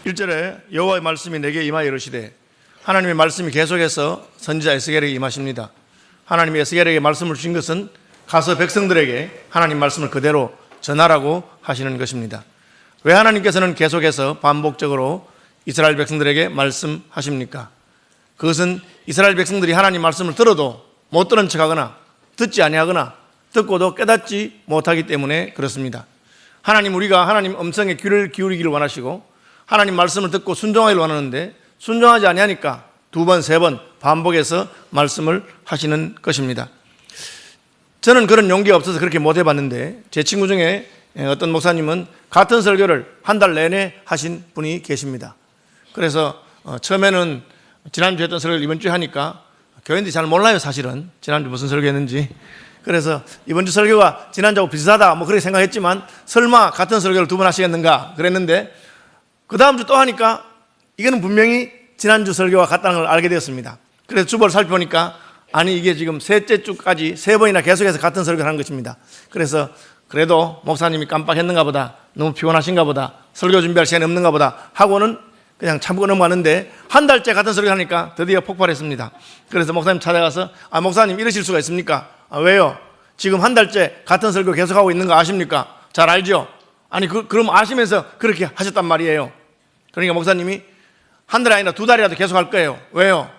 1절에 여호와의 말씀이 내게 임하여 이르시되, 하나님의 말씀이 계속해서 선지자 에스겔에게 임하십니다. 하나님이 에스겔에게 말씀을 주신 것은 가서 백성들에게 하나님 말씀을 그대로 전하라고 하시는 것입니다. 왜 하나님께서는 계속해서 반복적으로 이스라엘 백성들에게 말씀하십니까? 그것은 이스라엘 백성들이 하나님 말씀을 들어도 못 들은 척하거나 듣지 아니하거나 듣고도 깨닫지 못하기 때문에 그렇습니다. 하나님, 우리가 하나님 음성에 귀를 기울이기를 원하시고 하나님 말씀을 듣고 순종하기를 원하는데 순종하지 아니하니까 2번, 3번 반복해서 말씀을 하시는 것입니다. 저는 그런 용기가 없어서 그렇게 못 해봤는데 제 친구 중에 어떤 목사님은 같은 설교를 한 달 내내 하신 분이 계십니다. 그래서 처음에는 지난주에 했던 설교를 이번 주에 하니까 교인들이 잘 몰라요, 사실은. 지난주 무슨 설교했는지. 그래서 이번 주 설교가 지난주하고 비슷하다 그렇게 생각했지만 설마 같은 설교를 2번 하시겠는가 그랬는데 그 다음 주 또 하니까 이거는 분명히 지난주 설교와 같다는 걸 알게 되었습니다. 그래서 주보를 살펴보니까 아니, 이게 지금 셋째 주까지 3번이나 계속해서 같은 설교를 하는 것입니다. 그래서 그래도 목사님이 깜빡했는가 보다, 너무 피곤하신가 보다, 설교 준비할 시간이 없는가 보다 하고는 그냥 참고 넘어가는데 한 달째 같은 설교를 하니까 드디어 폭발했습니다. 그래서 목사님 찾아가서 목사님 이러실 수가 있습니까? 왜요? 지금 한 달째 같은 설교 계속하고 있는 거 아십니까? 잘 알죠? 아니 그럼 아시면서 그렇게 하셨단 말이에요. 그러니까 목사님이 한 달이 아니라 2달이라도 계속 할 거예요. 왜요?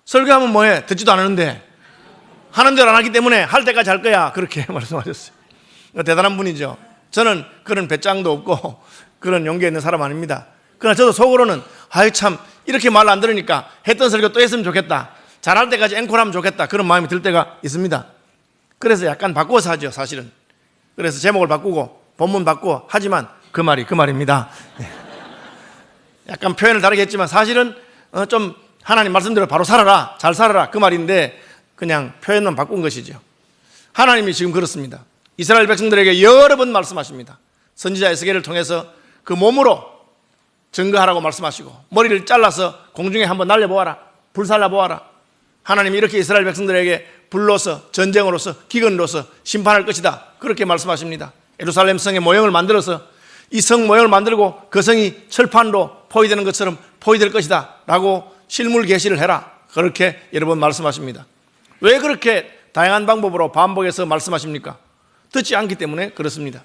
설교하면 뭐해? 듣지도 않았는데 하는 대로 안 하기 때문에 할 때까지 할 거야. 그렇게 말씀하셨어요. 대단한 분이죠. 저는 그런 배짱도 없고 그런 용기 있는 사람 아닙니다. 그러나 저도 속으로는 참 이렇게 말 안 들으니까 했던 설교 또 했으면 좋겠다, 잘할 때까지 앵콜하면 좋겠다, 그런 마음이 들 때가 있습니다. 그래서 약간 바꿔서 하죠, 사실은. 그래서 제목을 바꾸고 본문 바꾸고 하지만 그 말이 그 말입니다. 약간 표현을 다르게 했지만 사실은 좀 하나님 말씀대로 바로 살아라, 잘 살아라, 그 말인데 그냥 표현만 바꾼 것이죠. 하나님이 지금 그렇습니다. 이스라엘 백성들에게 여러 번 말씀하십니다. 선지자 에스겔을 통해서 그 몸으로 증거하라고 말씀하시고 머리를 잘라서 공중에 한번 날려보아라, 불살라보아라. 하나님이 이렇게 이스라엘 백성들에게 불로서 전쟁으로서 기근으로서 심판할 것이다, 그렇게 말씀하십니다. 예루살렘 성의 모형을 만들어서 이 성 모형을 만들고 그 성이 철판으로 포위되는 것처럼 포위될 것이다 라고 실물 계시를 해라, 그렇게 여러 번 말씀하십니다. 왜 그렇게 다양한 방법으로 반복해서 말씀하십니까? 듣지 않기 때문에 그렇습니다.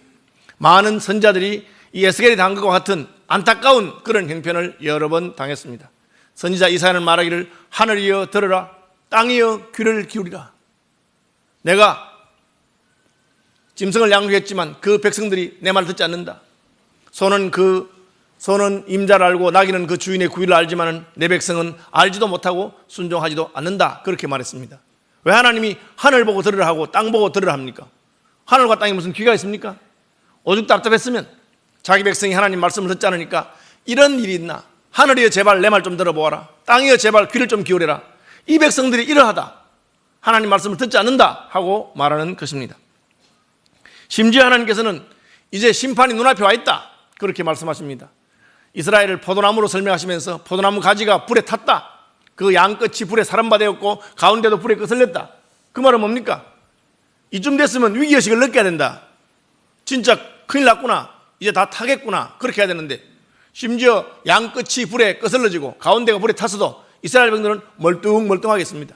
많은 선지자들이 이 에스겔이 당한 것과 같은 안타까운 그런 형편을 여러 번 당했습니다. 선지자 이사야는 말하기를 하늘이여 들으라, 땅이여 귀를 기울이라. 내가 짐승을 양육했지만 그 백성들이 내 말을 듣지 않는다. 소는 임자를 알고 나귀는 그 주인의 구위를 알지만 내 백성은 알지도 못하고 순종하지도 않는다, 그렇게 말했습니다. 왜 하나님이 하늘 보고 들으라 하고 땅 보고 들으라 합니까? 하늘과 땅에 무슨 귀가 있습니까? 오죽 답답했으면 자기 백성이 하나님 말씀을 듣지 않으니까 이런 일이 있나, 하늘이여 제발 내 말 좀 들어보아라, 땅이여 제발 귀를 좀 기울여라, 이 백성들이 이러하다, 하나님 말씀을 듣지 않는다 하고 말하는 것입니다. 심지어 하나님께서는 이제 심판이 눈앞에 와 있다, 그렇게 말씀하십니다. 이스라엘을 포도나무로 설명하시면서 포도나무 가지가 불에 탔다, 그 양끝이 불에 사람바되었고 가운데도 불에 거슬렸다. 그 말은 뭡니까? 이쯤 됐으면 위기의식을 느껴야 된다, 진짜 큰일 났구나, 이제 다 타겠구나, 그렇게 해야 되는데 심지어 양끝이 불에 거슬러지고 가운데가 불에 탔어도 이스라엘 백성들은 멀뚱멀뚱하겠습니다.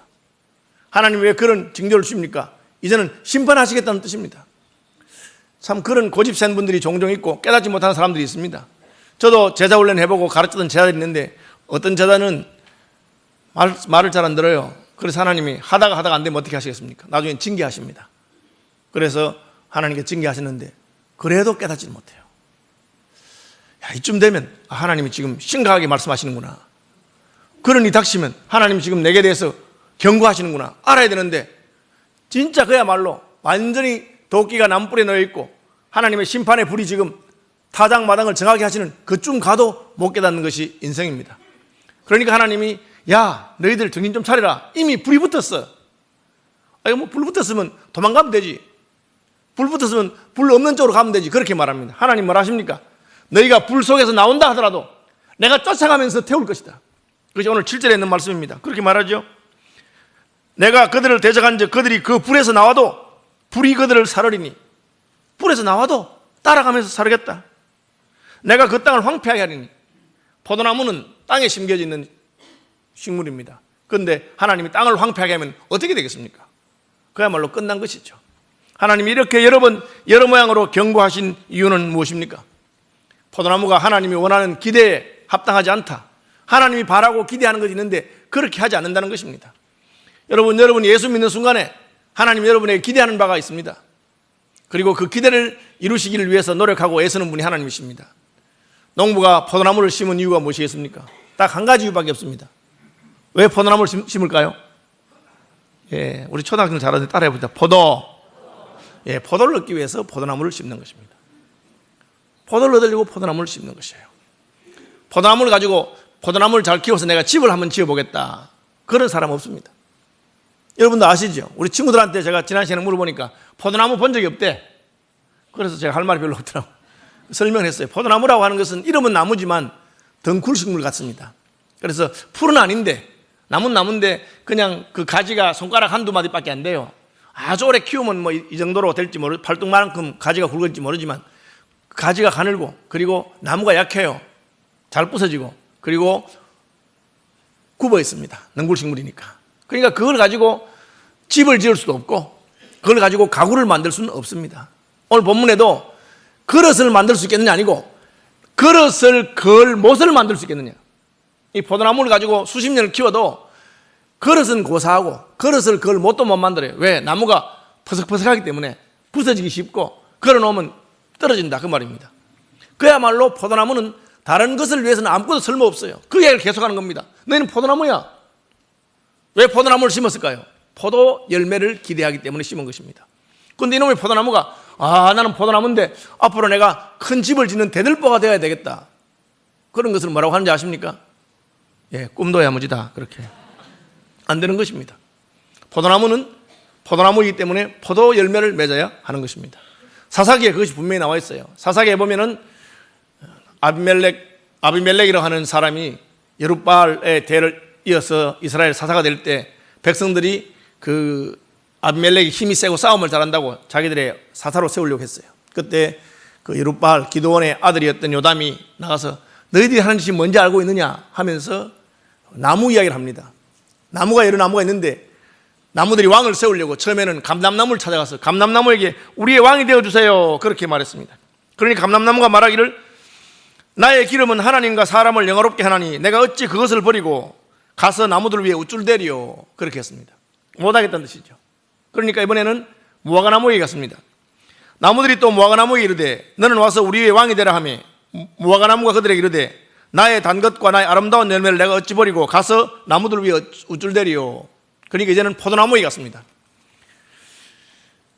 하나님 왜 그런 징조를 주십니까? 이제는 심판하시겠다는 뜻입니다. 참 그런 고집센 분들이 종종 있고 깨닫지 못하는 사람들이 있습니다. 저도 제자 훈련 해보고 가르쳤던 제자들이 있는데 어떤 제자는 말을 잘 안 들어요. 그래서 하나님이 하다가 안 되면 어떻게 하시겠습니까? 나중엔 징계하십니다. 그래서 하나님께 징계하시는데 그래도 깨닫지 못해요. 이쯤 되면 하나님이 지금 심각하게 말씀하시는구나, 그러니 닥치면 하나님이 지금 내게 대해서 경고하시는구나 알아야 되는데 진짜 그야말로 완전히 도끼가 나무뿔에 놓여있고 하나님의 심판의 불이 지금 타작마당을 정하게 하시는 그쯤 가도 못 깨닫는 것이 인생입니다. 그러니까 하나님이 야 너희들 정신 좀 차려라, 이미 불이 붙었어. 불 붙었으면 도망가면 되지, 불 붙었으면 불 없는 쪽으로 가면 되지, 그렇게 말합니다. 하나님 뭐라 하십니까? 너희가 불 속에서 나온다 하더라도 내가 쫓아가면서 태울 것이다. 그것이 오늘 7절에 있는 말씀입니다. 그렇게 말하죠. 내가 그들을 대적한 즉 그들이 그 불에서 나와도 불이 그들을 사르리니, 불에서 나와도 따라가면서 사르겠다. 내가 그 땅을 황폐하게 하리니, 포도나무는 땅에 심겨져 있는 식물입니다. 그런데 하나님이 땅을 황폐하게 하면 어떻게 되겠습니까? 그야말로 끝난 것이죠. 하나님이 이렇게 여러 번 여러 모양으로 경고하신 이유는 무엇입니까? 포도나무가 하나님이 원하는 기대에 합당하지 않다. 하나님이 바라고 기대하는 것이 있는데 그렇게 하지 않는다는 것입니다. 여러분이 예수 믿는 순간에 하나님 여러분에게 기대하는 바가 있습니다. 그리고 그 기대를 이루시기를 위해서 노력하고 애쓰는 분이 하나님이십니다. 농부가 포도나무를 심은 이유가 무엇이겠습니까? 딱 한 가지 이유밖에 없습니다. 왜 포도나무를 심을까요? 예, 우리 초등학생 잘하는데 따라해보자. 포도. 예, 포도를 얻기 위해서 포도나무를 심는 것입니다. 포도를 얻으려고 포도나무를 심는 것이에요. 포도나무를 가지고 포도나무를 잘 키워서 내가 집을 한번 지어보겠다. 그런 사람 없습니다. 여러분도 아시죠? 우리 친구들한테 제가 지난 시간에 물어보니까 포도나무 본 적이 없대. 그래서 제가 할 말이 별로 없더라고요. 설명을 했어요. 포도나무라고 하는 것은 이름은 나무지만 덩굴식물 같습니다. 그래서 풀은 아닌데 나무는 나무인데 그냥 그 가지가 손가락 한두 마디밖에 안 돼요. 아주 오래 키우면 뭐 이 정도로 될지 팔뚝만큼 가지가 굵을지 모르지만 가지가 가늘고 그리고 나무가 약해요. 잘 부서지고 그리고 굽어 있습니다. 덩굴식물이니까. 그러니까 그걸 가지고 집을 지을 수도 없고 그걸 가지고 가구를 만들 수는 없습니다. 오늘 본문에도 그릇을 만들 수 있겠느냐 아니고 그릇을 걸 못을 만들 수 있겠느냐. 이 포도나무를 가지고 수십 년을 키워도 그릇은 고사하고 그릇을 걸 못도 못 만들어요. 왜? 나무가 퍼석퍼석하기 때문에 부서지기 쉽고 걸어놓으면 떨어진다 그 말입니다. 그야말로 포도나무는 다른 것을 위해서는 아무것도 쓸모없어요. 그 이야기를 계속하는 겁니다. 너희는 포도나무야. 왜 포도나무를 심었을까요? 포도 열매를 기대하기 때문에 심은 것입니다. 그런데 이놈의 포도나무가 나는 포도나무인데 앞으로 내가 큰 집을 짓는 대들보가 되어야 되겠다. 그런 것을 뭐라고 하는지 아십니까? 예, 꿈도 야무지다. 그렇게 안 되는 것입니다. 포도나무는 포도나무이기 때문에 포도 열매를 맺어야 하는 것입니다. 사사기에 그것이 분명히 나와 있어요. 사사기에 보면은 아비멜렉이라고 하는 사람이 여룻바알의 대를 이어서 이스라엘 사사가 될 때 백성들이 그 아비멜렉이 힘이 세고 싸움을 잘한다고 자기들의 사사로 세우려고 했어요. 그때 그 여룻바알 기드온의 아들이었던 요담이 나가서 너희들이 하는 짓이 뭔지 알고 있느냐 하면서 나무 이야기를 합니다. 나무가 여러 나무가 있는데 나무들이 왕을 세우려고 처음에는 감람나무를 찾아가서 감람나무에게 우리의 왕이 되어주세요 그렇게 말했습니다. 그러니 감람나무가 말하기를 나의 기름은 하나님과 사람을 영화롭게 하나니 내가 어찌 그것을 버리고 가서 나무들 위에 우쭐대리요 그렇게 했습니다. 못하겠다는 뜻이죠. 그러니까 이번에는 무화과나무에게 갔습니다. 나무들이 또 무화과나무에게 이르되 너는 와서 우리 위에 왕이 되라 하며 무화과나무가 그들에게 이르되 나의 단 것과 나의 아름다운 열매를 내가 어찌 버리고 가서 나무들 위에 우쭐대리요. 그러니까 이제는 포도나무에 갔습니다.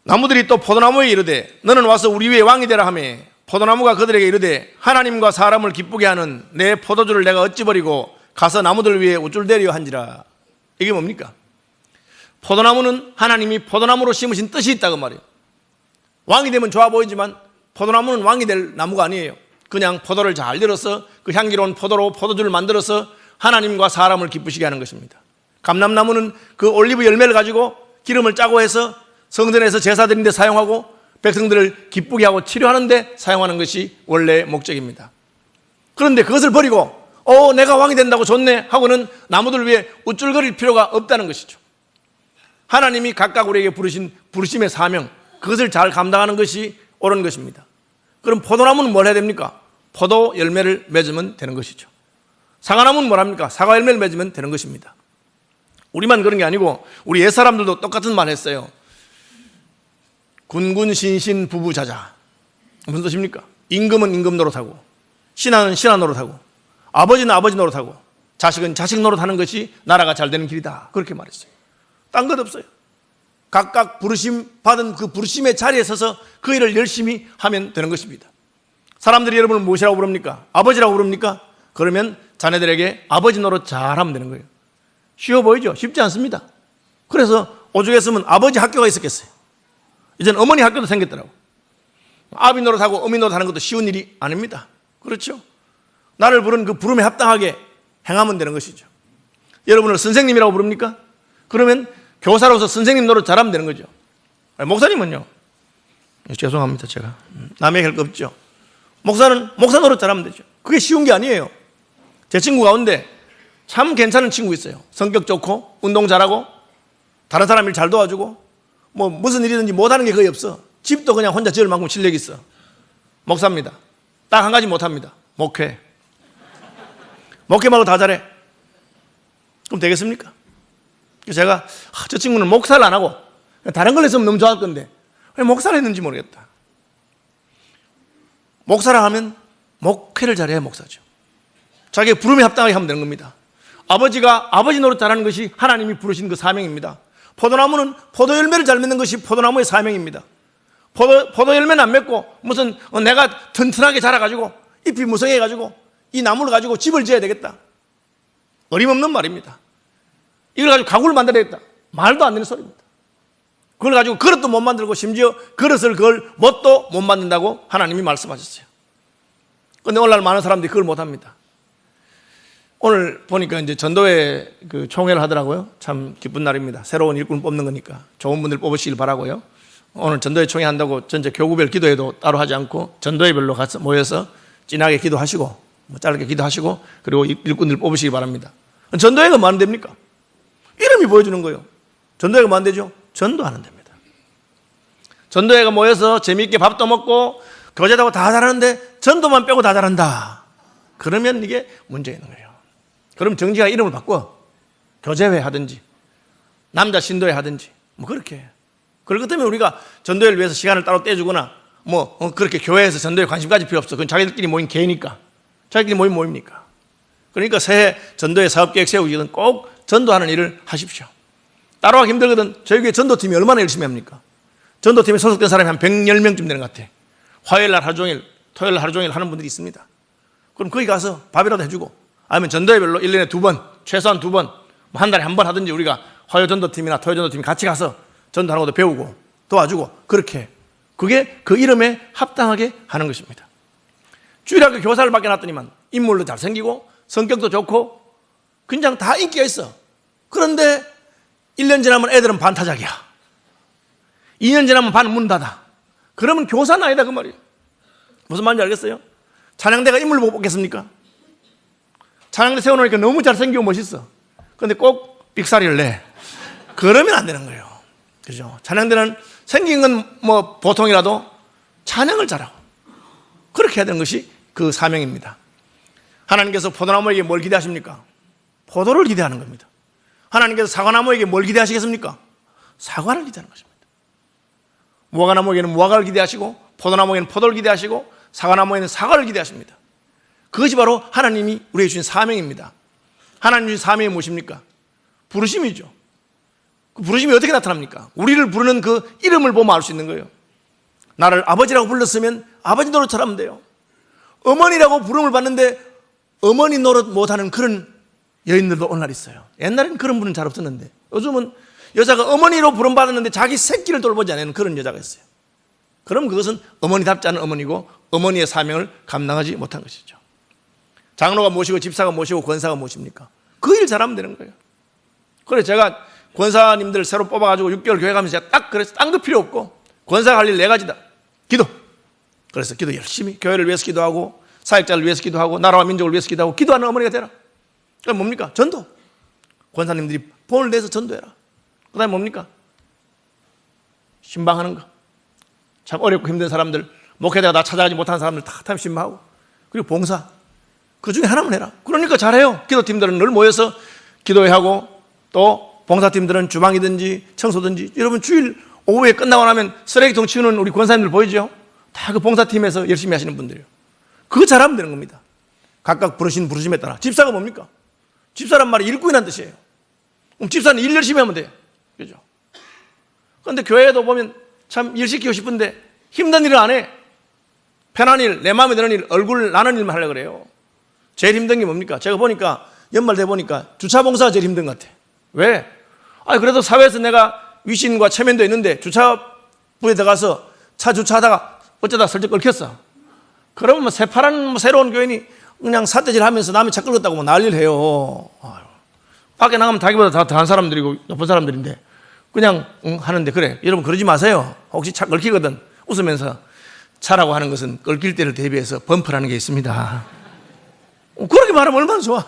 나무들이 또 포도나무에 이르되 너는 와서 우리 위에 왕이 되라 하며 포도나무가 그들에게 이르되 하나님과 사람을 기쁘게 하는 내 포도주를 내가 어찌 버리고 가서 나무들 위에 우쭐대리요 한지라. 이게 뭡니까? 포도나무는 하나님이 포도나무로 심으신 뜻이 있다고 말이에요. 왕이 되면 좋아 보이지만 포도나무는 왕이 될 나무가 아니에요. 그냥 포도를 잘 열어서 그 향기로운 포도로 포도주를 만들어서 하나님과 사람을 기쁘시게 하는 것입니다. 감람나무는 그 올리브 열매를 가지고 기름을 짜고 해서 성전에서 제사 드리는 데 사용하고 백성들을 기쁘게 하고 치료하는 데 사용하는 것이 원래 목적입니다. 그런데 그것을 버리고 내가 왕이 된다고 좋네 하고는 나무들 위에 우쭐거릴 필요가 없다는 것이죠. 하나님이 각각 우리에게 부르신 부르심의 사명 그것을 잘 감당하는 것이 옳은 것입니다. 그럼 포도나무는 뭘 해야 됩니까? 포도 열매를 맺으면 되는 것이죠. 사과나무는 뭘 합니까? 사과 열매를 맺으면 되는 것입니다. 우리만 그런 게 아니고 우리 옛사람들도 똑같은 말 했어요. 군군신신 부부자자. 무슨 뜻입니까? 임금은 임금 노릇하고 신하는 신하 노릇하고 아버지는 아버지 노릇하고 자식은 자식 노릇하는 것이 나라가 잘 되는 길이다. 그렇게 말했어요. 딴 것 없어요. 각각 부르심 받은 그 부르심의 자리에 서서 그 일을 열심히 하면 되는 것입니다. 사람들이 여러분을 무엇이라고 부릅니까? 아버지라고 부릅니까? 그러면 자네들에게 아버지 노릇 잘하면 되는 거예요. 쉬워 보이죠? 쉽지 않습니다. 그래서 오죽 했으면 아버지 학교가 있었겠어요. 이제는 어머니 학교도 생겼더라고. 아비 노릇하고 어미 노릇하는 것도 쉬운 일이 아닙니다. 그렇죠? 나를 부른 그 부름에 합당하게 행하면 되는 것이죠. 여러분을 선생님이라고 부릅니까? 그러면 교사로서 선생님 노릇 잘하면 되는 거죠. 목사님은요? 죄송합니다. 제가 남의 할 거 없죠. 목사는 목사 노릇 잘하면 되죠. 그게 쉬운 게 아니에요. 제 친구 가운데 참 괜찮은 친구 있어요. 성격 좋고 운동 잘하고 다른 사람 일 잘 도와주고 뭐 무슨 일이든지 못하는 게 거의 없어. 집도 그냥 혼자 지을 만큼 실력이 있어. 목사입니다. 딱 한 가지 못합니다. 목회. 목회 말고 다 잘해. 그럼 되겠습니까? 제가 저 친구는 목사를 안 하고 다른 걸 했으면 너무 좋아할 건데 왜 목사를 했는지 모르겠다. 목사라 하면 목회를 잘해야 목사죠. 자기의 부름에 합당하게 하면 되는 겁니다. 아버지가 아버지 노릇 잘하는 것이 하나님이 부르신 그 사명입니다. 포도나무는 포도 열매를 잘 맺는 것이 포도나무의 사명입니다. 포도 열매는 안 맺고 무슨 내가 튼튼하게 자라가지고 잎이 무성해가지고 이 나무를 가지고 집을 지어야 되겠다. 어림없는 말입니다. 이걸 가지고 가구를 만들어야겠다. 말도 안 되는 소리입니다. 그걸 가지고 그릇도 못 만들고 심지어 그릇을 그걸 뭣도 못 만든다고 하나님이 말씀하셨어요. 그런데 오늘날 많은 사람들이 그걸 못합니다. 오늘 보니까 이제 전도회 그 총회를 하더라고요. 참 기쁜 날입니다. 새로운 일꾼을 뽑는 거니까 좋은 분들 뽑으시길 바라고요. 오늘 전도회 총회 한다고 전체 교구별 기도회도 따로 하지 않고 전도회별로 가서 모여서 진하게 기도하시고 짧게 기도하시고 그리고 일꾼들 뽑으시기 바랍니다. 전도회가 뭐 하는 데입니까? 이름이 보여주는 거예요. 전도회가 뭐 하는 데죠? 전도하는 데입니다. 전도회가 모여서 재미있게 밥도 먹고 교제도 하고 다 잘하는데 전도만 빼고 다 잘한다. 그러면 이게 문제 있는 거예요. 그럼 정지가 이름을 바꿔 교제회 하든지 남자 신도회 하든지 뭐 그렇게 해요. 그렇기 때문에 우리가 전도회를 위해서 시간을 따로 떼주거나 뭐 그렇게 교회에서 전도에 관심 가질 필요 없어. 그건 자기들끼리 모인 개니까. 자기들끼리 모인 모임니까. 그러니까 새해 전도회 사업계획 세우기는 꼭 전도하는 일을 하십시오. 따로 하기 힘들거든. 저희 교회 전도팀이 얼마나 열심히 합니까? 전도팀에 소속된 사람이 한 110명쯤 되는 것 같아. 화요일날 하루 종일 토요일날 하루 종일 하는 분들이 있습니다. 그럼 거기 가서 밥이라도 해주고 아니면 전도회별로 1년에 2번 최소한 2번 한 달에 한 번 하든지 우리가 화요 전도팀이나 토요 전도팀이 같이 가서 전도하는 것도 배우고 도와주고 그렇게 그게 그 이름에 합당하게 하는 것입니다. 주일학교 교사를 맡겨놨더니만 인물도 잘생기고 성격도 좋고 그냥 다 인기가 있어. 그런데 1년 지나면 애들은 반타작이야. 2년 지나면 반 문 닫아. 그러면 교사는 아니다 그 말이에요. 무슨 말인지 알겠어요? 찬양대가 인물 보고 뽑겠습니까? 찬양대 세워놓으니까 너무 잘생기고 멋있어. 그런데 꼭 삑사리를 내. 그러면 안 되는 거예요. 그죠? 찬양대는 생긴 건 뭐 보통이라도 찬양을 잘하고 그렇게 해야 되는 것이 그 사명입니다. 하나님께서 포도나무에게 뭘 기대하십니까? 포도를 기대하는 겁니다. 하나님께서 사과나무에게 뭘 기대하시겠습니까? 사과를 기대하는 것입니다. 무화과나무에게는 무화과를 기대하시고 포도나무에게는 포도를 기대하시고 사과나무에는 사과를 기대하십니다. 그것이 바로 하나님이 우리에게 주신 사명입니다. 하나님이 주신 사명이 무엇입니까? 부르심이죠. 그 부르심이 어떻게 나타납니까? 우리를 부르는 그 이름을 보면 알 수 있는 거예요. 나를 아버지라고 불렀으면 아버지 노릇처럼 하면 돼요. 어머니라고 부름을 받는데 어머니 노릇 못하는 그런 여인들도 오늘날 있어요. 옛날에는 그런 분은 잘 없었는데 요즘은 여자가 어머니로 부름 받았는데 자기 새끼를 돌보지 않는 그런 여자가 있어요. 그럼 그것은 어머니답지 않은 어머니고 어머니의 사명을 감당하지 못한 것이죠. 장로가 무엇이고 집사가 무엇이고 권사가 무엇입니까? 그 일 잘하면 되는 거예요. 그래서 제가 권사님들 새로 뽑아가지고 6개월 교회 가면서 제가 딱 그래서 딴 거 필요 없고 권사가 할 일 4가지다. 기도. 그래서 기도 열심히 교회를 위해서 기도하고 사역자를 위해서 기도하고 나라와 민족을 위해서 기도하고 기도하는 어머니가 되라. 그럼 뭡니까? 전도. 권사님들이 본을 내서 전도해라. 그 다음에 뭡니까? 신방하는 거. 참 어렵고 힘든 사람들 목회자가 나 찾아가지 못하는 사람들 다 신방하고 그리고 봉사. 그 중에 하나만 해라. 그러니까 잘해요. 기도팀들은 늘 모여서 기도회하고 또 봉사팀들은 주방이든지 청소든지 여러분 주일 오후에 끝나고 나면 쓰레기통 치우는 우리 권사님들 보이죠? 다 그 봉사팀에서 열심히 하시는 분들이에요. 그거 잘하면 되는 겁니다. 각각 부르신 부르심에 따라. 집사가 뭡니까? 집사란 말이 일꾼이라는 뜻이에요. 그럼 집사는 일 열심히 하면 돼요. 그죠? 그런데 교회에도 보면 참 일 시키고 싶은데 힘든 일을 안 해. 편한 일, 내 마음에 드는 일, 얼굴 나는 일만 하려고 그래요. 제일 힘든 게 뭡니까? 제가 보니까 연말 돼 보니까 주차 봉사가 제일 힘든 것 같아. 왜? 그래도 사회에서 내가 위신과 체면도 있는데 주차부에 들어가서 차 주차하다가 어쩌다 슬쩍 긁혔어. 그러면 새파란 새로운 교인이 그냥 삿대질 하면서 남의 차 긁었다고 뭐 난리를 해요. 밖에 나가면 자기보다 다 더한 사람들이고 높은 사람들인데 그냥 하는데 그래. 여러분 그러지 마세요. 혹시 차 긁히거든 웃으면서 차라고 하는 것은 긁힐 때를 대비해서 범퍼라는 게 있습니다. 그렇게 말하면 얼마나 좋아.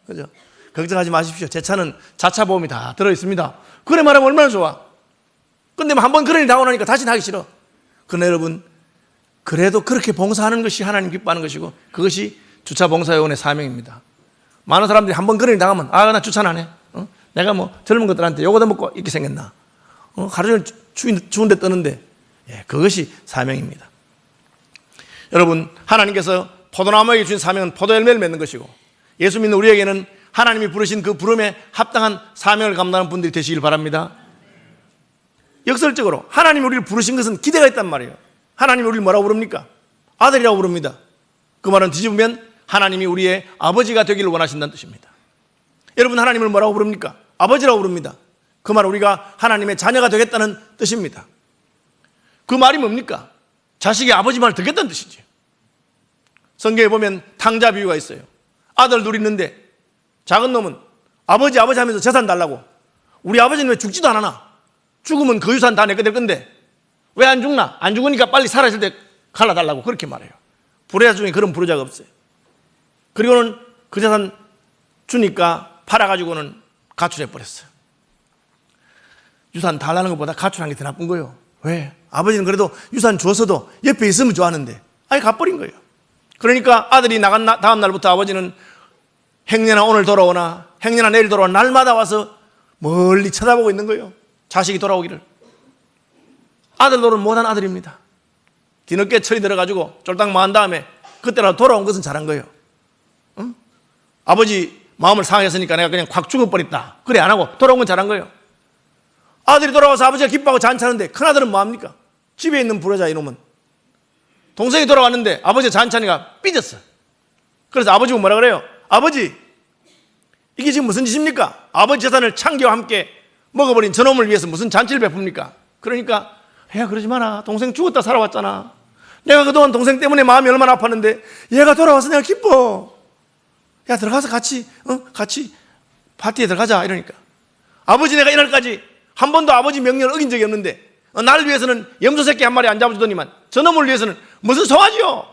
그죠? 걱정하지 마십시오. 제 차는 자차 보험이 다 들어있습니다. 그래 말하면 얼마나 좋아. 근데 한 번 그런 일이 당하고 나니까 다시는 하기 싫어. 그러나 여러분, 그래도 그렇게 봉사하는 것이 하나님 기뻐하는 것이고, 그것이 주차봉사요원의 사명입니다. 많은 사람들이 한 번 그런 일이 당하면, 나 주차는 안 해. 내가 뭐 젊은 것들한테 요거도 먹고 이렇게 생겼나. 하루 종일 추운데 떠는데, 그것이 사명입니다. 여러분, 하나님께서 포도나무에게 주신 사명은 포도 열매를 맺는 것이고, 예수 믿는 우리에게는 하나님이 부르신 그 부름에 합당한 사명을 감당하는 분들이 되시길 바랍니다. 역설적으로 하나님이 우리를 부르신 것은 기대가 있단 말이에요. 하나님이 우리를 뭐라고 부릅니까? 아들이라고 부릅니다. 그 말은 뒤집으면 하나님이 우리의 아버지가 되기를 원하신다는 뜻입니다. 여러분, 하나님을 뭐라고 부릅니까? 아버지라고 부릅니다. 그 말은 우리가 하나님의 자녀가 되겠다는 뜻입니다. 그 말이 뭡니까? 자식이 아버지 말을 듣겠다는 뜻이죠. 성경에 보면 탕자 비유가 있어요. 아들 둘이 있는데 작은 놈은 아버지 하면서 재산 달라고. 우리 아버지는 왜 죽지도 않아? 죽으면 그 유산 다 내게 될 건데 왜 안 죽나? 안 죽으니까 빨리 살아있을 때 갈라달라고 그렇게 말해요. 불효자 중에 그런 불효자가 없어요. 그리고는 그 재산 주니까 팔아가지고는 가출해버렸어요. 유산 달라는 것보다 가출한 게 더 나쁜 거예요. 왜? 아버지는 그래도 유산 주었어도 옆에 있으면 좋았는데 아예 가버린 거예요. 그러니까 아들이 나간 다음 날부터 아버지는 행여나 오늘 돌아오나 행여나 내일 돌아오나 날마다 와서 멀리 쳐다보고 있는 거예요. 자식이 돌아오기를. 아들 노릇 못한 아들입니다. 뒤늦게 철이 들어가지고 쫄딱 망한 다음에 그때라도 돌아온 것은 잘한 거예요. 응? 아버지 마음을 상했으니까 내가 그냥 콱 죽어버렸다. 그래 안 하고 돌아온 건 잘한 거예요. 아들이 돌아와서 아버지가 기뻐하고 잔치하는데 큰아들은 뭐합니까? 집에 있는 불효자 이놈은. 동생이 돌아왔는데 아버지가 잔치하니까 삐졌어. 그래서 아버지가 뭐라 그래요? 아버지, 이게 지금 무슨 짓입니까? 아버지 재산을 창기와 함께 먹어버린 저놈을 위해서 무슨 잔치를 베풉니까? 그러니까 야 그러지 마라. 동생 죽었다 살아왔잖아. 내가 그동안 동생 때문에 마음이 얼마나 아팠는데 얘가 돌아와서 내가 기뻐. 야 들어가서 같이 파티에 들어가자. 이러니까 아버지 내가 이날까지 한 번도 아버지 명령을 어긴 적이 없는데 나를 위해서는 염소 새끼 한 마리 안 잡아주더니만 저놈을 위해서는 무슨 송아지요?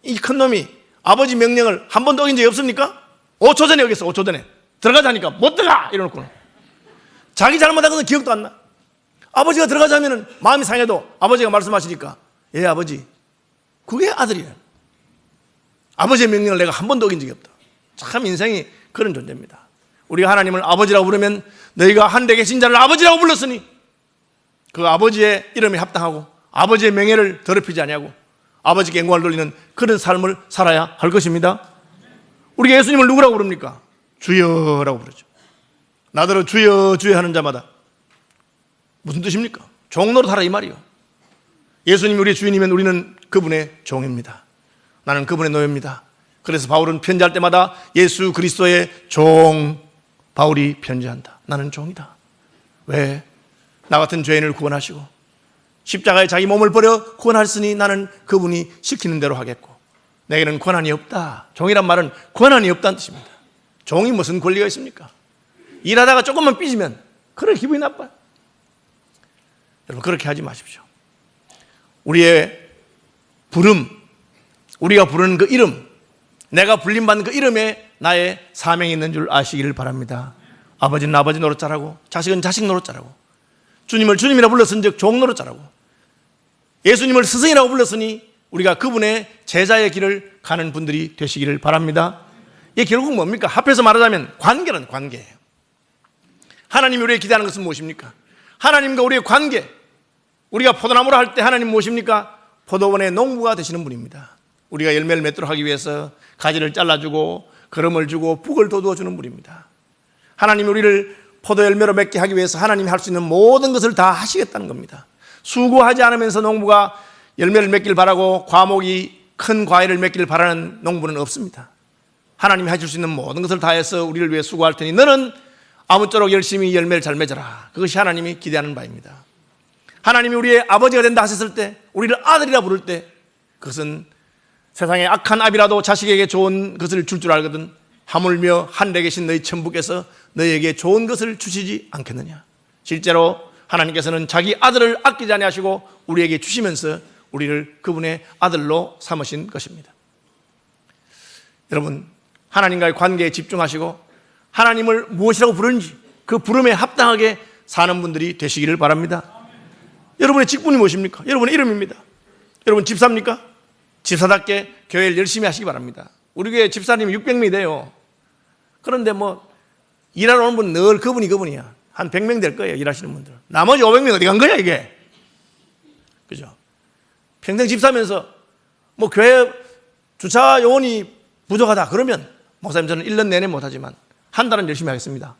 이 큰 놈이 아버지 명령을 한 번도 어긴 적이 없습니까? 5초 전에 어겼어. 5초 전에 들어가자니까 못 들어가 이러놓고는 자기 잘못한 것은 기억도 안 나. 아버지가 들어가자면은 마음이 상해도 아버지가 말씀하시니까 예 아버지 그게 아들이에요. 아버지의 명령을 내가 한 번도 어긴 적이 없다. 참 인생이 그런 존재입니다. 우리가 하나님을 아버지라고 부르면 너희가 한데 계신 자를 아버지라고 불렀으니 그 아버지의 이름에 합당하고 아버지의 명예를 더럽히지 아니하고 아버지께 영광을 돌리는 그런 삶을 살아야 할 것입니다. 우리가 예수님을 누구라고 부릅니까? 주여라고 부르죠. 나더러 주여 주여 하는 자마다 무슨 뜻입니까? 종노릇 하라 이 말이요. 예수님이 우리의 주인이면 우리는 그분의 종입니다. 나는 그분의 노예입니다. 그래서 바울은 편지할 때마다 예수 그리스도의 종 바울이 편지한다. 나는 종이다. 왜? 나 같은 죄인을 구원하시고 십자가에 자기 몸을 버려 구원하셨으니 나는 그분이 시키는 대로 하겠고 내게는 권한이 없다. 종이란 말은 권한이 없다는 뜻입니다. 종이 무슨 권리가 있습니까? 일하다가 조금만 삐지면 그래 기분이 나빠요. 여러분 그렇게 하지 마십시오. 우리의 부름, 우리가 부르는 그 이름, 내가 불림받는 그 이름에 나의 사명이 있는 줄 아시기를 바랍니다. 아버지는 아버지 노릇 잘하고 자식은 자식 노릇 잘하고 주님을 주님이라 불렀은즉 종 노릇 잘하고 예수님을 스승이라고 불렀으니 우리가 그분의 제자의 길을 가는 분들이 되시기를 바랍니다. 이게 결국 뭡니까? 합해서 말하자면 관계는 관계예요. 하나님이 우리에게 기대하는 것은 무엇입니까? 하나님과 우리의 관계. 우리가 포도나무를 할 때 하나님 무엇입니까? 포도원의 농부가 되시는 분입니다. 우리가 열매를 맺도록 하기 위해서 가지를 잘라주고 거름을 주고 북을 돋워주는 분입니다. 하나님이 우리를 포도 열매로 맺게 하기 위해서 하나님이 할 수 있는 모든 것을 다 하시겠다는 겁니다. 수고하지 않으면서 농부가 열매를 맺길 바라고 과목이 큰 과일을 맺기를 바라는 농부는 없습니다. 하나님이 하실 수 있는 모든 것을 다해서 우리를 위해 수고할 테니 너는 아무쪼록 열심히 열매를 잘 맺어라. 그것이 하나님이 기대하는 바입니다. 하나님이 우리의 아버지가 된다 하셨을 때 우리를 아들이라 부를 때 그것은 세상에 악한 아비라도 자식에게 좋은 것을 줄 알거든 하물며 하늘에 계신 너희 천부께서 너희에게 좋은 것을 주시지 않겠느냐. 실제로 하나님께서는 자기 아들을 아끼지 아니하시고 우리에게 주시면서 우리를 그분의 아들로 삼으신 것입니다. 여러분, 하나님과의 관계에 집중하시고 하나님을 무엇이라고 부르는지 그 부름에 합당하게 사는 분들이 되시기를 바랍니다. 여러분의 직분이 무엇입니까? 여러분의 이름입니다. 여러분 집사입니까? 집사답게 교회를 열심히 하시기 바랍니다. 우리 교회 집사님이 600명이 돼요. 그런데 뭐 일하러 오는 분 늘 그분이야. 한 100명 될 거예요, 일하시는 분들. 나머지 500명 어디 간 거야, 이게? 그죠? 평생 집사면서 뭐 교회 주차 요원이 부족하다 그러면 목사님 저는 1년 내내 못하지만 한 달은 열심히 하겠습니다.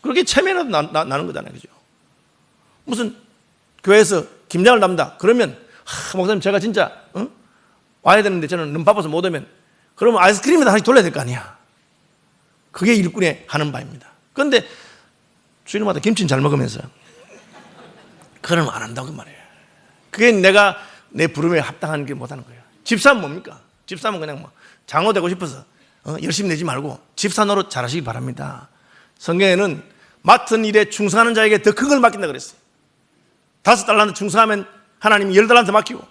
그렇게 체면이라도 나는 거잖아요, 그죠? 무슨 교회에서 김장을 담다 그러면 목사님 제가 진짜 와야 되는데 저는 너무 바빠서 못 오면 그러면 아이스크림에다 하나씩 돌려야 될 거 아니야. 그게 일꾼의 하는 바입니다. 그런데 주일마다 김치는 잘 먹으면서 그러면 안 한다고 말이에요. 그게 내가 내 부름에 합당한 게 못하는 거예요. 집사는 뭡니까? 집사는 그냥 뭐 장로 되고 싶어서 열심히 내지 말고 집사 노릇 잘하시기 바랍니다. 성경에는 맡은 일에 충성하는 자에게 더 큰 걸 맡긴다 그랬어요. 5달란트 충성하면 하나님이 10달란트 맡기고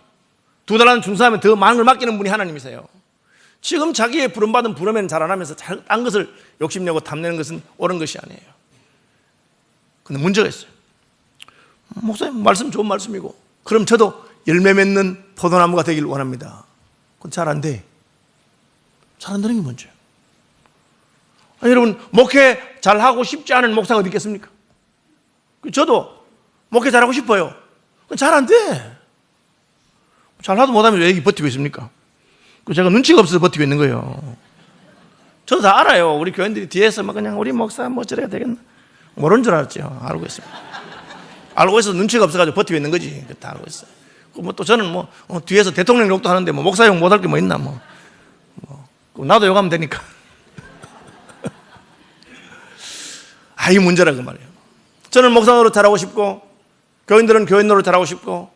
2달란트 충성하면 더 많은 걸 맡기는 분이 하나님이세요. 지금 자기의 부름받은 부름에는 잘 안 하면서 딴 것을 욕심내고 탐내는 것은 옳은 것이 아니에요. 근데 문제가 있어요. 목사님 말씀 좋은 말씀이고 그럼 저도 열매 맺는 포도나무가 되길 원합니다. 그건 잘 안 돼. 잘 안 되는 게 문제예요. 아니, 여러분 목회 잘하고 싶지 않은 목사가 어디 있겠습니까? 저도 목회 잘하고 싶어요. 그건 잘 안 돼. 잘하도 못하면 왜 여기 버티고 있습니까? 제가 눈치가 없어서 버티고 있는 거예요. 저도 다 알아요. 우리 교인들이 뒤에서 막 그냥 우리 목사 뭐 저래야 되겠나 모르는 줄 알았죠. 알고 있습니다. 알고 있어서 눈치가 없어가지고 버티고 있는 거지. 다 알고 있어요. 뭐 또 저는 뭐 뒤에서 대통령 욕도 하는데 뭐 목사 욕 못할 게 뭐 있나 뭐 나도 욕하면 되니까. 이 문제라 그 말이에요. 저는 목사 노릇 잘하고 싶고 교인들은 교인 노릇 잘하고 싶고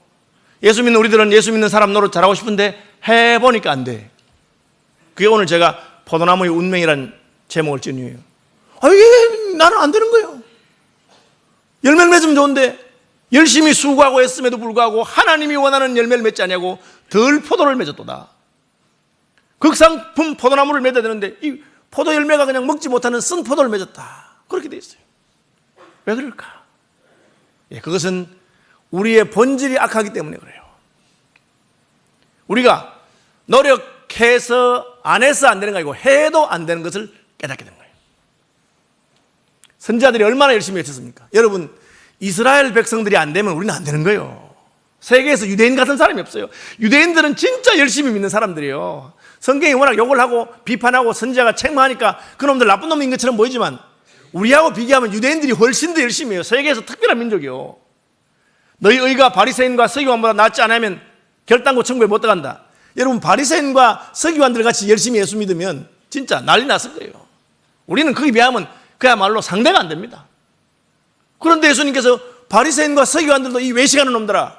예수 믿는 우리들은 예수 믿는 사람 노릇 잘하고 싶은데 해보니까 안 돼. 그게 오늘 제가 포도나무의 운명이라는 제목을 지은 이유예요. 이게 나는 안 되는 거예요. 열매를 맺으면 좋은데 열심히 수고하고 했음에도 불구하고 하나님이 원하는 열매를 맺지 않냐고 덜 포도를 맺었도다. 극상품 포도나무를 맺어야 되는데 이 포도 열매가 그냥 먹지 못하는 쓴 포도를 맺었다. 그렇게 돼 있어요. 왜 그럴까? 그것은 우리의 본질이 악하기 때문에 그래요. 우리가 노력해서 안 해서 안 되는 거 아니고 해도 안 되는 것을 깨닫게 된 거예요. 선지자들이 얼마나 열심히 외쳤습니까? 여러분, 이스라엘 백성들이 안 되면 우리는 안 되는 거예요. 세계에서 유대인 같은 사람이 없어요. 유대인들은 진짜 열심히 믿는 사람들이에요. 성경이 워낙 욕을 하고 비판하고 선지자가 책망하니까 그놈들 나쁜 놈인 것처럼 보이지만 우리하고 비교하면 유대인들이 훨씬 더 열심히 해요. 세계에서 특별한 민족이요. 너희 의가 바리새인과 서기관보다 낫지 않으면 결단코 천국에 못 들어간다. 여러분, 바리새인과 서기관들 같이 열심히 예수 믿으면 진짜 난리 났을 거예요. 우리는 거기 비하면 그야말로 상대가 안 됩니다. 그런데 예수님께서 바리새인과 서기관들도 이 외식하는 놈들아,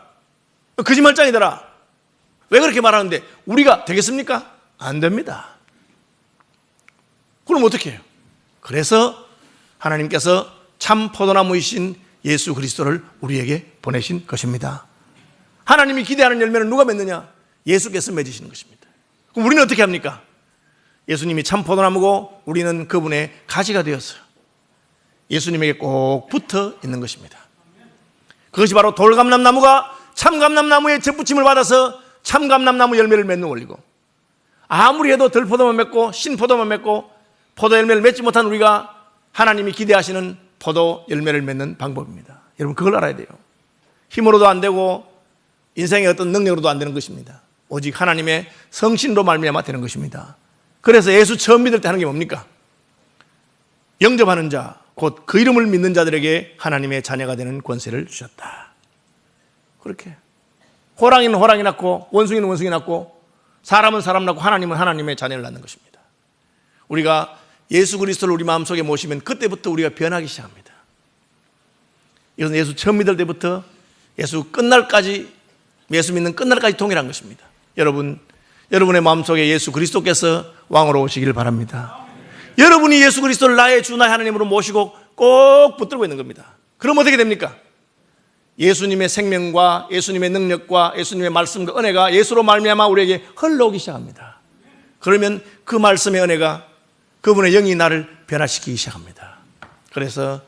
거짓말장이더라, 왜 그렇게 말하는데 우리가 되겠습니까? 안 됩니다. 그럼 어떻게 해요? 그래서 하나님께서 참 포도나무이신 예수 그리스도를 우리에게 보내신 것입니다. 하나님이 기대하는 열매는 누가 맺느냐? 예수께서 맺으시는 것입니다. 그럼 우리는 어떻게 합니까? 예수님이 참 포도나무고 우리는 그분의 가지가 되었어요. 예수님에게 꼭 붙어 있는 것입니다. 그것이 바로 돌감람나무가 참감람나무의 접붙임을 받아서 참감람나무 열매를 맺는 원리고, 아무리 해도 덜포도만 맺고 신포도만 맺고 포도 열매를 맺지 못한 우리가 하나님이 기대하시는 포도 열매를 맺는 방법입니다. 여러분, 그걸 알아야 돼요. 힘으로도 안 되고 인생의 어떤 능력으로도 안 되는 것입니다. 오직 하나님의 성신으로 말미암아 되는 것입니다. 그래서 예수 처음 믿을 때 하는 게 뭡니까? 영접하는 자, 곧 그 이름을 믿는 자들에게 하나님의 자녀가 되는 권세를 주셨다. 그렇게 호랑이는 호랑이 낳고 원숭이는 원숭이 낳고 사람은 사람 낳고 하나님은 하나님의 자녀를 낳는 것입니다. 우리가 예수 그리스도를 우리 마음속에 모시면 그때부터 우리가 변하기 시작합니다. 이것은 예수 처음 믿을 때부터 예수 끝날까지, 예수 믿는 끝날까지 동일한 것입니다. 여러분의 마음속에 예수 그리스도께서 왕으로 오시기를 바랍니다. 여러분이 예수 그리스도를 나의 주 나의 하나님으로 모시고 꼭 붙들고 있는 겁니다. 그럼 어떻게 됩니까? 예수님의 생명과 예수님의 능력과 예수님의 말씀과 은혜가 예수로 말미암아 우리에게 흘러오기 시작합니다. 그러면 그 말씀의 은혜가 그분의 영이 나를 변화시키기 시작합니다. 그래서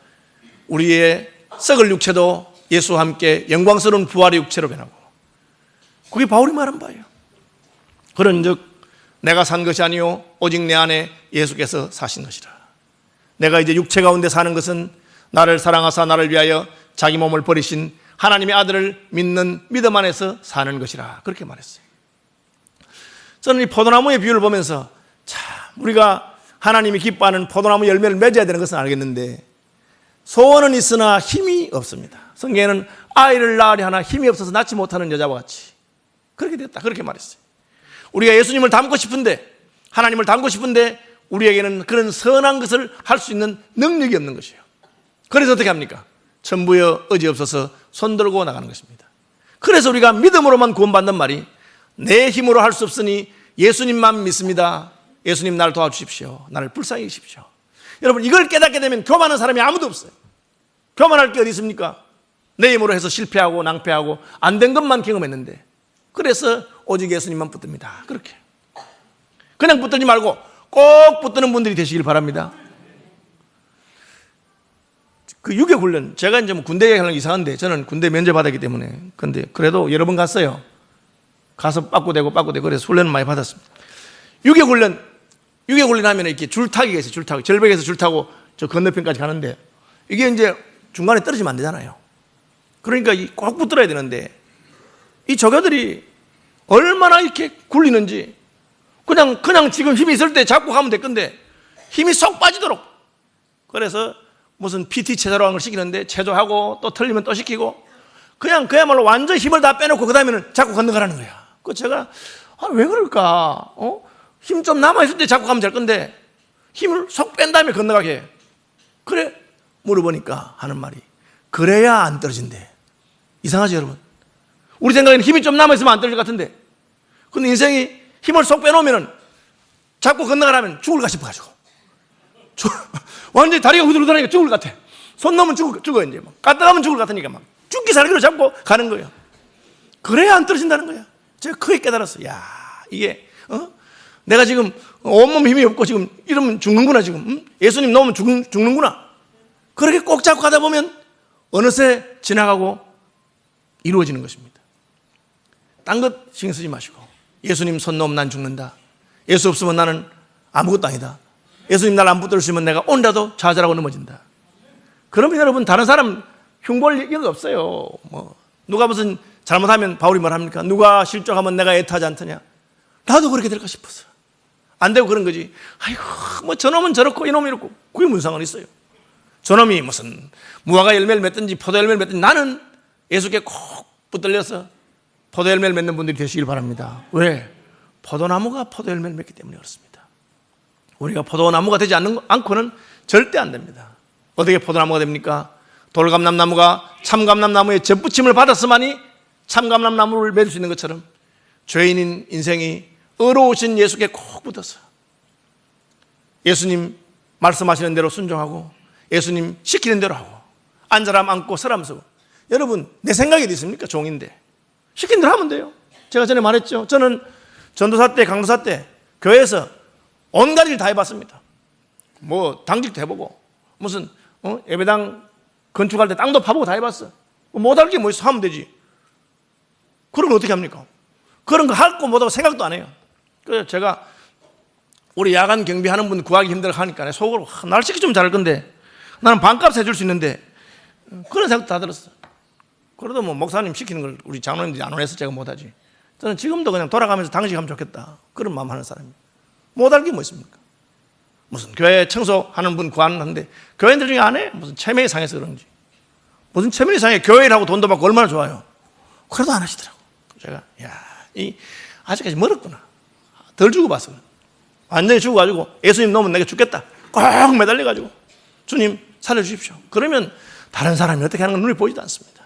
우리의 썩을 육체도 예수와 함께 영광스러운 부활의 육체로 변하고, 그게 바울이 말한 바예요. 그런즉 내가 산 것이 아니요 오직 내 안에 예수께서 사신 것이라. 내가 이제 육체 가운데 사는 것은 나를 사랑하사 나를 위하여 자기 몸을 버리신 하나님의 아들을 믿는 믿음 안에서 사는 것이라. 그렇게 말했어요. 저는 이 포도나무의 비유를 보면서 참 우리가 하나님이 기뻐하는 포도나무 열매를 맺어야 되는 것은 알겠는데, 소원은 있으나 힘이 없습니다. 성경에는 아이를 낳으려 하나 힘이 없어서 낳지 못하는 여자와 같이 그렇게 됐다, 그렇게 말했어요. 우리가 예수님을 닮고 싶은데, 하나님을 닮고 싶은데 우리에게는 그런 선한 것을 할 수 있는 능력이 없는 것이에요. 그래서 어떻게 합니까? 천부여 의지없어서 손들고 나가는 것입니다. 그래서 우리가 믿음으로만 구원받는 말이, 내 힘으로 할 수 없으니 예수님만 믿습니다. 예수님 나를 도와주십시오. 나를 불쌍히 여기십시오. 여러분, 이걸 깨닫게 되면 교만한 사람이 아무도 없어요. 교만할 게 어디 있습니까? 내 힘으로 해서 실패하고 낭패하고 안 된 것만 경험했는데, 그래서 오직 예수님만 붙듭니다. 그렇게 그냥 붙들지 말고 꼭 붙드는 분들이 되시길 바랍니다. 그 유교훈련, 제가 이제 뭐 군대 얘기하는 게 이상한데, 저는 군대 면접 받았기 때문에, 근데 그래도 여러 번 갔어요. 가서 빠꾸대고 그래서 훈련을 많이 받았습니다. 유교훈련 하면 이렇게 줄타기가 있어요. 줄타기, 절벽에서 줄 타고 저 건너편까지 가는데, 이게 이제 중간에 떨어지면 안 되잖아요. 그러니까 꼭 붙들어야 되는데, 이 조교들이 얼마나 이렇게 굴리는지, 그냥 지금 힘이 있을 때 잡고 가면 될 건데 힘이 쏙 빠지도록, 그래서 무슨 PT 체조라는 걸 시키는데 체조하고 또 틀리면 또 시키고, 그냥 그야말로 완전 힘을 다 빼놓고 그 다음에는 자꾸 건너가라는 거야. 그 제가 왜 그럴까? 힘 좀 남아있을 때 자꾸 가면 될 건데 힘을 쏙 뺀 다음에 건너가게 해. 그래, 물어보니까 하는 말이, 그래야 안 떨어진대. 이상하죠, 여러분? 우리 생각에는 힘이 좀 남아있으면 안 떨어질 것 같은데, 근데 인생이 힘을 쏙 빼놓으면 자꾸 건너가라면 죽을까 싶어가지고 완전히 다리가 후들후들하니까 죽을 것 같아. 손 넘으면 죽어 이제 막 갔다 가면 죽을 것 같으니까 막 죽기 살기로 잡고 가는 거예요. 그래야 안 떨어진다는 거야. 제가 크게 깨달았어. 야, 이게 내가 지금 온몸 힘이 없고 지금 이러면 죽는구나. 지금 예수님 넣으면 죽는구나. 그렇게 꼭 잡고 가다 보면 어느새 지나가고 이루어지는 것입니다. 딴 것 신경 쓰지 마시고, 예수님 손 놓으면 난 죽는다. 예수 없으면 나는 아무것도 아니다. 예수님 날 안 붙들으시면 내가 오늘라도 좌절하고 넘어진다. 그러면 여러분, 다른 사람 흉볼 얘기가 없어요. 뭐 누가 무슨 잘못하면 바울이 말합니까? 누가 실족하면 내가 애타지 않더냐. 나도 그렇게 될까 싶어서 안 되고 그런 거지. 아이고, 뭐 저놈은 저렇고 이놈은 이렇고, 그게 무슨 상관이 있어요? 저놈이 무슨 무화과 열매를 맺든지 포도 열매를 맺든지, 나는 예수께 꼭 붙들려서 포도 열매를 맺는 분들이 되시길 바랍니다. 왜? 포도나무가 포도 열매를 맺기 때문에 그렇습니다. 우리가 포도나무가 되지 않고는 절대 안 됩니다. 어떻게 포도나무가 됩니까? 돌감람나무가 참감람나무의 접붙임을 받았으만이 참감람나무를 맺을 수 있는 것처럼, 죄인인 인생이 의로우신 예수께 꼭 붙어서 예수님 말씀하시는 대로 순종하고 예수님 시키는 대로 하고, 앉아람 앉고 서람 서고. 여러분, 내 생각이 어디 있습니까? 종인데 시킨 대로 하면 돼요. 제가 전에 말했죠. 저는 전도사 때, 강도사 때 교회에서 온갖 일 다 해봤습니다. 뭐 당직도 해보고, 무슨 예배당 건축할 때 땅도 파보고 다 해봤어. 못할 게 뭐 있어? 하면 되지. 그런 거 어떻게 합니까? 그런 거 할 거 못하고 생각도 안 해요. 그래서 제가 우리 야간 경비하는 분 구하기 힘들어 하니까 속으로, 날 시키면 잘할 건데 나는 반값 해줄 수 있는데, 그런 생각도 다 들었어. 그래도 뭐 목사님 시키는 걸 우리 장로님들이 안 원해서 제가 못하지. 저는 지금도 그냥 돌아가면서 당직하면 좋겠다, 그런 마음 하는 사람이에요. 못할 게 뭐 있습니까? 무슨 교회 청소하는 분 구하는데 교회인들 중에 안 해? 무슨 체면이 상해서 그런지. 무슨 체면이 상해? 교회라고 돈도 받고 얼마나 좋아요. 그래도 안 하시더라고. 제가 아직까지 멀었구나. 덜 주고 봤어. 완전히 죽어가지고 예수님 넣으면 내가 죽겠다 꼭 매달려가지고, 주님 살려주십시오. 그러면 다른 사람이 어떻게 하는 건 눈에 보이지도 않습니다.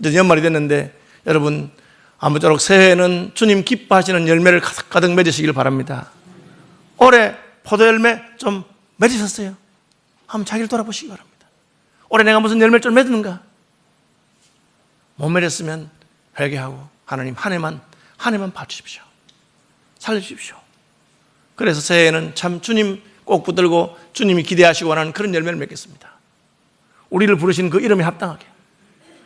이제 연말이 됐는데 여러분, 아무쪼록 새해에는 주님 기뻐하시는 열매를 가득 맺으시길 바랍니다. 올해 포도 열매 좀 맺으셨어요? 한번 자기를 돌아보시기 바랍니다. 올해 내가 무슨 열매를 좀 맺었는가? 못 맺었으면 회개하고 하나님 한 해만 봐주십시오. 살려주십시오. 그래서 새해에는 참 주님 꼭 붙들고 주님이 기대하시고 원하는 그런 열매를 맺겠습니다. 우리를 부르신 그 이름에 합당하게.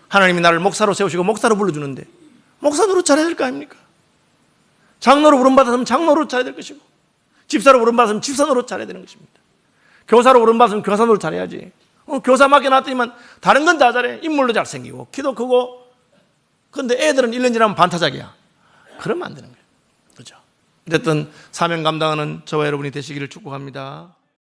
하나님이 나를 목사로 세우시고 목사로 불러주는데 목사 노릇 잘해야 될 거 아닙니까? 장로로 부름받았으면 장로로 잘해야 될 것이고, 집사로 부름받았으면 집사 노릇 잘해야 되는 것입니다. 교사로 부름받았으면 교사 노릇 잘해야지. 교사 맡겨놨더니만 다른 건 다 잘해. 인물도 잘생기고 키도 크고. 그런데 애들은 1년 지나면 반타작이야. 그러면 안 되는 거예요. 그죠? 어쨌든 사명 감당하는 저와 여러분이 되시기를 축복합니다.